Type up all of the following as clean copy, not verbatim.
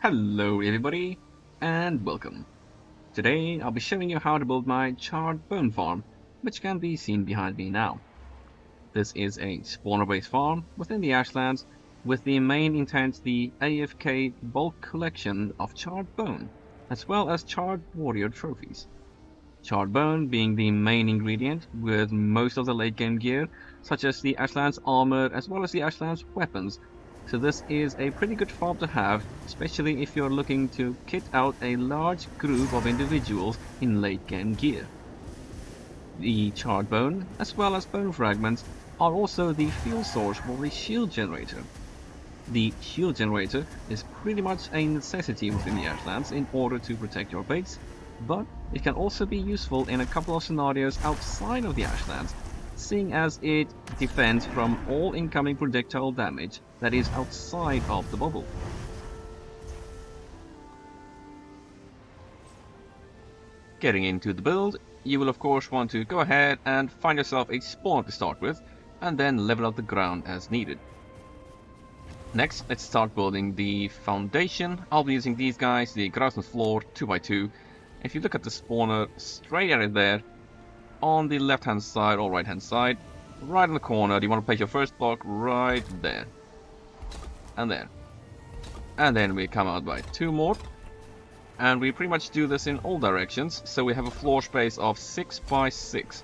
Hello everybody, and welcome. Today I'll be showing you how to build my Charred Bone Farm, which can be seen behind me now. This is a spawner-based farm within the Ashlands, with the main intent the AFK bulk collection of charred bone, as well as charred warrior trophies. Charred bone being the main ingredient, with most of the late game gear, such as the Ashlands armor as well as the Ashlands weapons. So this is a pretty good farm to have, especially if you're looking to kit out a large group of individuals in late game gear. The charred bone, as well as bone fragments, are also the fuel source for the shield generator. The shield generator is pretty much a necessity within the Ashlands in order to protect your base, but it can also be useful in a couple of scenarios outside of the Ashlands, seeing as it defends from all incoming projectile damage that is outside of the bubble. Getting into the build, you will of course want to go ahead and find yourself a spawn to start with, and then level up the ground as needed. Next, let's start building the foundation. I'll be using these guys, the grass and floor 2x2. If you look at the spawner straight at it there, on the left hand side or right hand side, right in the corner, you want to place your first block right there. And there. And then we come out by 2 more. And we pretty much do this in all directions, so we have a floor space of 6x6.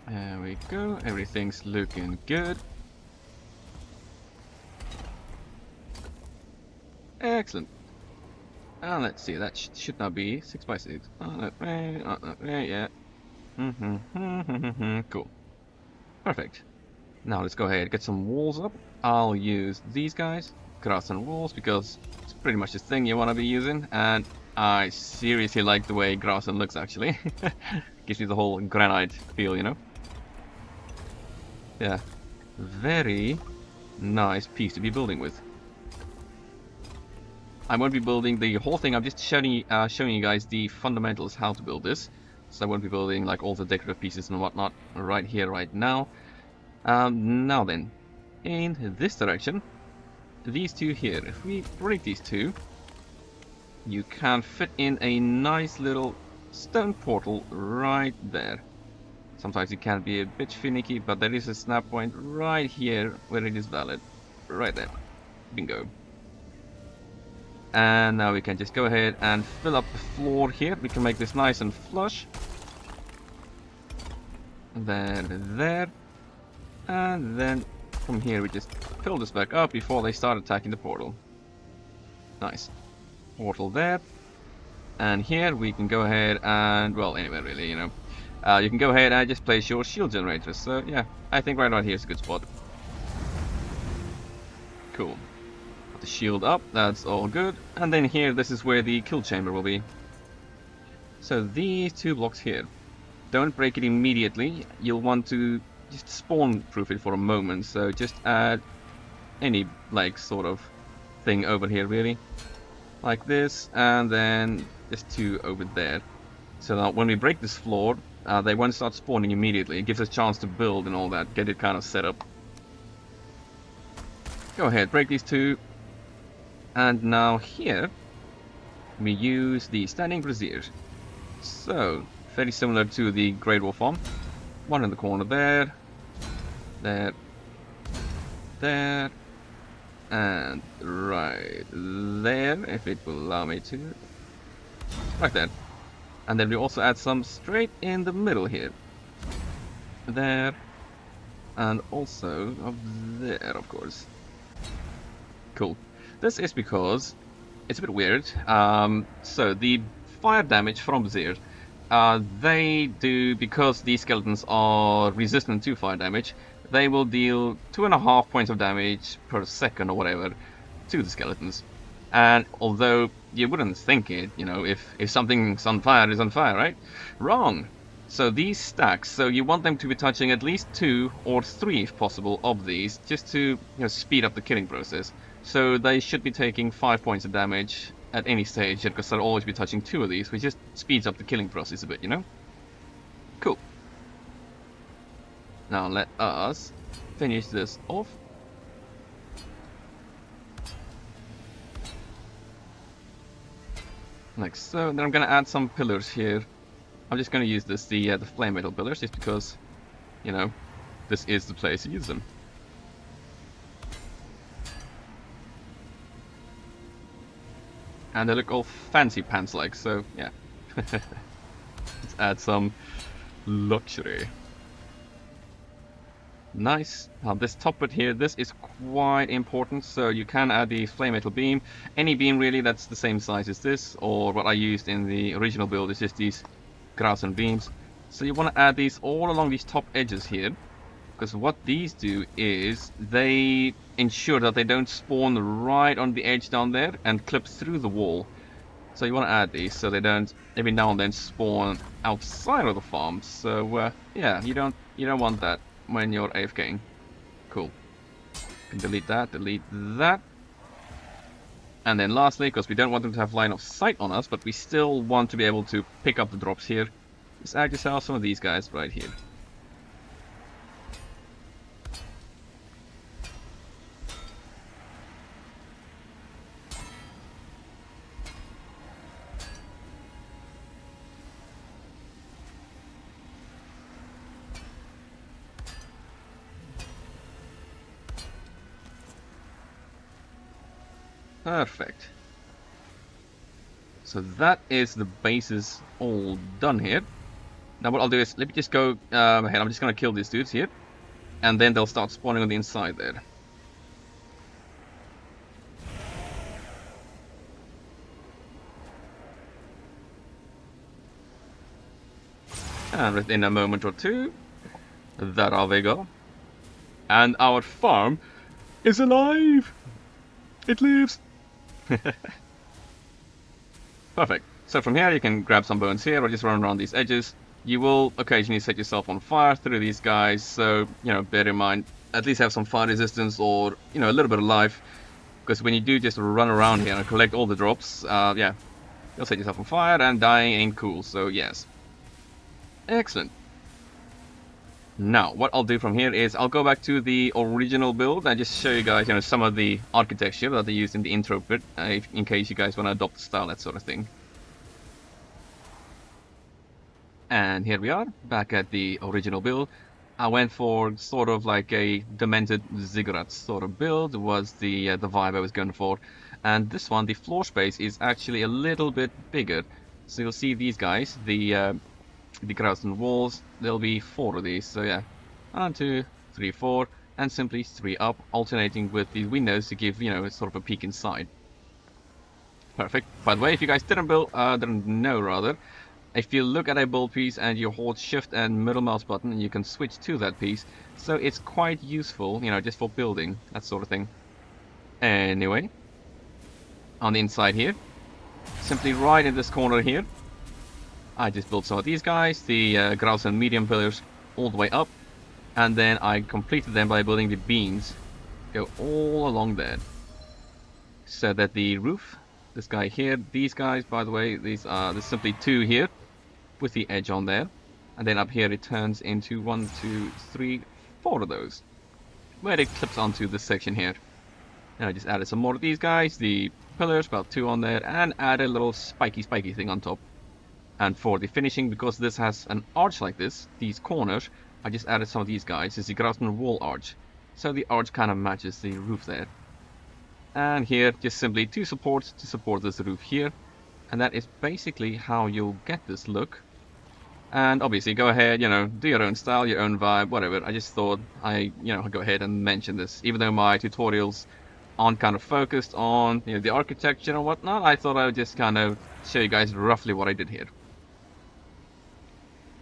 There we go, everything's looking good. Excellent. And let's see, that should not be 6x6. Yeah. Cool. Perfect. Now let's go ahead and get some walls up. I'll use these guys, grass and walls, because it's pretty much the thing you want to be using. And I seriously like the way grass and looks actually. Gives you the whole granite feel, you know? Yeah, very nice piece to be building with. I won't be building the whole thing, I'm just showing you guys the fundamentals how to build this. So I won't be building like all the decorative pieces and whatnot right here, right now. Now then, in this direction, these two here, if we break these two, you can fit in a nice little stone portal right there. Sometimes it can be a bit finicky, but there is a snap point right here where it is valid. Right there. Bingo. And now we can just go ahead and fill up the floor here. We can make this nice and flush. There. And then from here we just fill this back up before they start attacking the portal. Nice. Portal there. And here we can go ahead and, well, anywhere really, you know. You can go ahead and just place your shield generators. So yeah, I think right here is a good spot. Cool. Put the shield up, that's all good. And then here, this is where the kill chamber will be. So these 2 blocks here, don't break it immediately. You'll want to just spawn proof it for a moment. So just add any like sort of thing over here really. Like this, and then just 2 over there. So that when we break this floor, they won't start spawning immediately. It gives us a chance to build and all that, get it kind of set up. Go ahead, break these 2. And now here, we use the standing braziers. So, very similar to the Great War Farm. 1 in the corner there. There. And right there, if it will allow me to. Right there. And then we also add some straight in the middle here. There. And also up there, of course. Cool. This is because it's a bit weird. So the fire damage from Zerger, they do, because these skeletons are resistant to fire damage, they will deal 2.5 points of damage per second or whatever to the skeletons. And although you wouldn't think it, you know, if something's on fire, it's on fire, right? Wrong! So these stacks, so you want them to be touching at least 2 or 3 if possible of these, just to, you know, speed up the killing process. So they should be taking 5 points of damage at any stage, because they'll always be touching 2 of these, which just speeds up the killing process a bit, you know? Cool. Now let us finish this off. Like so. Then I'm gonna add some pillars here. I'm just gonna use this, the flame metal pillars, just because, you know, this is the place to use them. And they look all fancy pants like, so yeah. Let's add some luxury. Nice. Now this top bit here, this is quite important, so you can add the flame metal beam. Any beam really that's the same size as this, or what I used in the original build is just these Grausen beams. So you want to add these all along these top edges here, because what these do is they ensure that they don't spawn right on the edge down there and clip through the wall. So you want to add these so they don't every now and then spawn outside of the farm. So yeah, you don't want that when you're AFKing. Cool. Can delete that, and then lastly, because we don't want them to have line of sight on us, but we still want to be able to pick up the drops here, just add yourself some of these guys right here. Perfect. So that is the bases all done here. Now what I'll do is, let me just go ahead, I'm just going to kill these dudes here, and then they'll start spawning on the inside there. And within a moment or two, there they go. And our farm is alive! It lives! Perfect. So from here you can grab some bones here or just run around these edges. You will occasionally set yourself on fire through these guys, so, you know, bear in mind, at least have some fire resistance or, you know, a little bit of life. Because when you do just run around here and collect all the drops, yeah, you'll set yourself on fire and dying ain't cool, so yes. Excellent. Now, what I'll do from here is I'll go back to the original build and just show you guys, you know, some of the architecture that they used in the intro bit, in case you guys want to adopt the style, that sort of thing. And here we are, back at the original build. I went for sort of like a demented ziggurat sort of build, was the vibe I was going for. And this one, the floor space is actually a little bit bigger. So you'll see these guys, the Grausen walls, there'll be 4 of these, so yeah, 1, 2, 3, 4, and simply 3 up, alternating with the windows to give, you know, sort of a peek inside. Perfect. By the way, if you guys didn't know rather, if you look at a build piece and you hold shift and middle mouse button, you can switch to that piece, so it's quite useful, you know, just for building, that sort of thing. Anyway, on the inside here, simply right in this corner here, I just built some of these guys, the Grausen medium pillars, all the way up, and then I completed them by building the beams, go all along there, so that the roof, this guy here, these guys, by the way, there's simply 2 here, with the edge on there, and then up here it turns into 1, 2, 3, 4 of those, where it clips onto this section here. And I just added some more of these guys, the pillars, about 2 on there, and add a little spiky thing on top. And for the finishing, because this has an arch like this, these corners, I just added some of these guys. It's the Grausen wall arch. So the arch kind of matches the roof there. And here, just simply 2 supports to support this roof here. And that is basically how you'll get this look. And obviously, go ahead, you know, do your own style, your own vibe, whatever. I just thought I, you know, go ahead and mention this. Even though my tutorials aren't kind of focused on, you know, the architecture and whatnot, I thought I would just kind of show you guys roughly what I did here.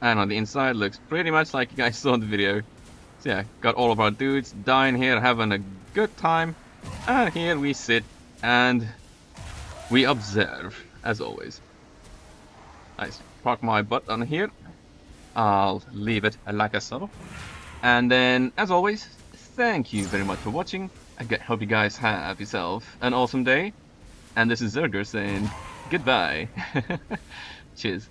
And on the inside looks pretty much like you guys saw in the video. So yeah, got all of our dudes dying here, having a good time. And here we sit and we observe, as always. Nice. Park my butt on here. I'll leave it like so. And then, as always, thank you very much for watching. Hope you guys have yourself an awesome day. And this is Zerger saying goodbye. Cheers.